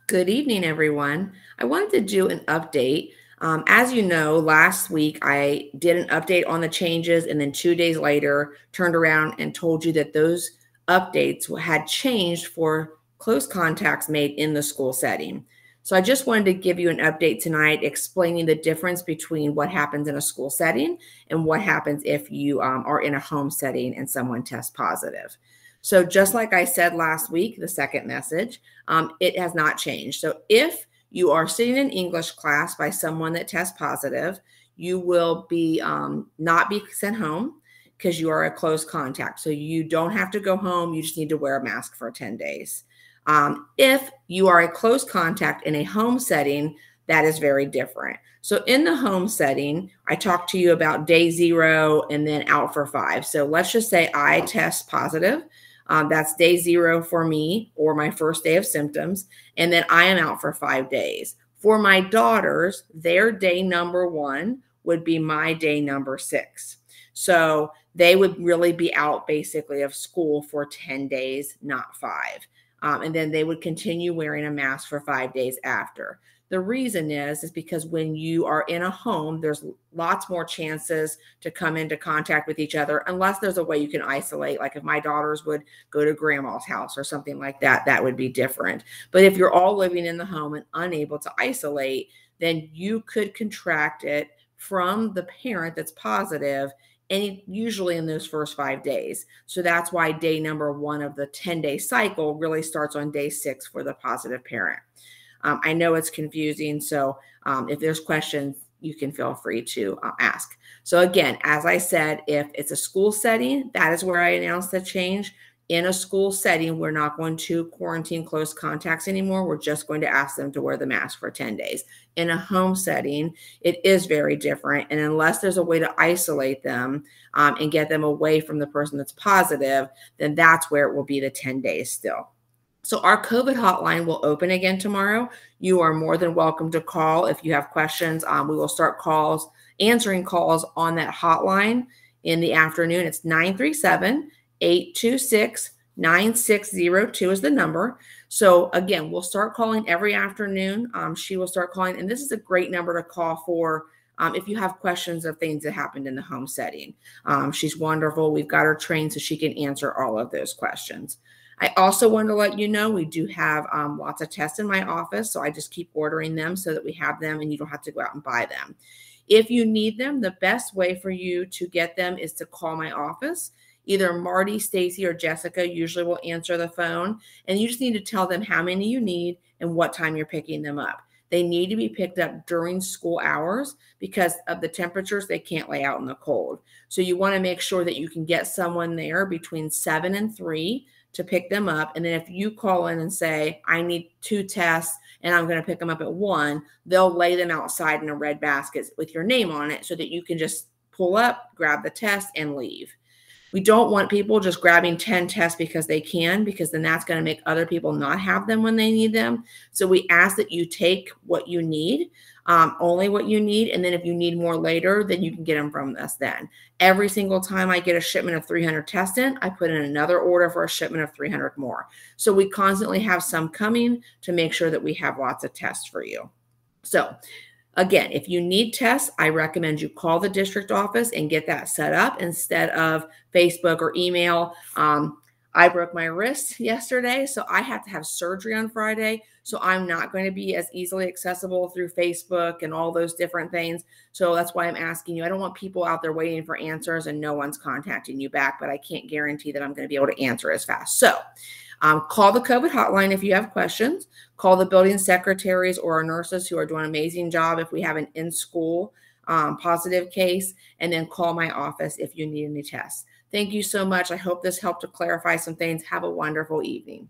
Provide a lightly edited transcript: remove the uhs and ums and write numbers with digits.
Good evening, everyone. I wanted to do an update. As you know, last week I did an update on the changes, and then 2 days later turned around and told you that those updates had changed for close contacts made in the school setting. So I just wanted to give you an update tonight explaining the difference between what happens in a school setting and what happens if you are in a home setting and someone tests positive. So, just like I said last week, the second message, it has not changed. So if you are sitting in English class by someone that tests positive, you will be not be sent home because you are a close contact. So you don't have to go home. You just need to wear a mask for 10 days. If you are a close contact in a home setting, that is very different. So in the home setting, I talked to you about day 0 and then out for 5. So let's just say I test positive. That's day 0 for me, or my first day of symptoms. And then I am out for 5 days. For my daughters, their day number 1 would be my day number 6. So they would really be out basically of school for 10 days, not 5. And then they would continue wearing a mask for 5 days after. The reason is because when you are in a home, there's lots more chances to come into contact with each other, unless there's a way you can isolate. Like if my daughters would go to grandma's house or something like that, that would be different. But if you're all living in the home and unable to isolate, then you could contract it from the parent that's positive, and usually in those first 5 days. So that's why day number 1 of the 10-day cycle really starts on day 6 for the positive parent. I know it's confusing, so if there's questions, you can feel free to ask. So again, as I said, if it's a school setting, that is where I announced the change. In a school setting, we're not going to quarantine close contacts anymore. We're just going to ask them to wear the mask for 10 days. In a home setting, it is very different. And unless there's a way to isolate them and get them away from the person that's positive, then that's where it will be the 10 days still. So our COVID hotline will open again tomorrow. You are more than welcome to call if you have questions. We will start answering calls on that hotline in the afternoon. It's 937-826-9602 is the number. So again, we'll start calling every afternoon. She will start calling, and this is a great number to call for if you have questions of things that happened in the home setting. She's wonderful. We've got her trained so she can answer all of those questions. I also want to let you know we do have lots of tests in my office, so I just keep ordering them so that we have them and you don't have to go out and buy them. If you need them, the best way for you to get them is to call my office. Either Marty, Stacy, or Jessica usually will answer the phone, and you just need to tell them how many you need and what time you're picking them up. They need to be picked up during school hours because of the temperatures. They can't lay out in the cold. So you want to make sure that you can get someone there between 7 and 3 to pick them up. And then if you call in and say, I need 2 tests and I'm going to pick them up at 1, they'll lay them outside in a red basket with your name on it so that you can just pull up, grab the test, and leave. We don't want people just grabbing 10 tests because they can, because then that's going to make other people not have them when they need them. So we ask that you take what you need, only what you need. And then if you need more later, then you can get them from us then. Every single time I get a shipment of 300 tests in, I put in another order for a shipment of 300 more. So we constantly have some coming to make sure that we have lots of tests for you. So again, if you need tests, I recommend you call the district office and get that set up instead of Facebook or email. I broke my wrist yesterday, so I have to have surgery on Friday. So I'm not going to be as easily accessible through Facebook and all those different things. So that's why I'm asking you. I don't want people out there waiting for answers and no one's contacting you back, but I can't guarantee that I'm going to be able to answer as fast. So call the COVID hotline if you have questions. Call the building secretaries or our nurses who are doing an amazing job if we have an in-school positive case, and then call my office if you need any tests. Thank you so much. I hope this helped to clarify some things. Have a wonderful evening.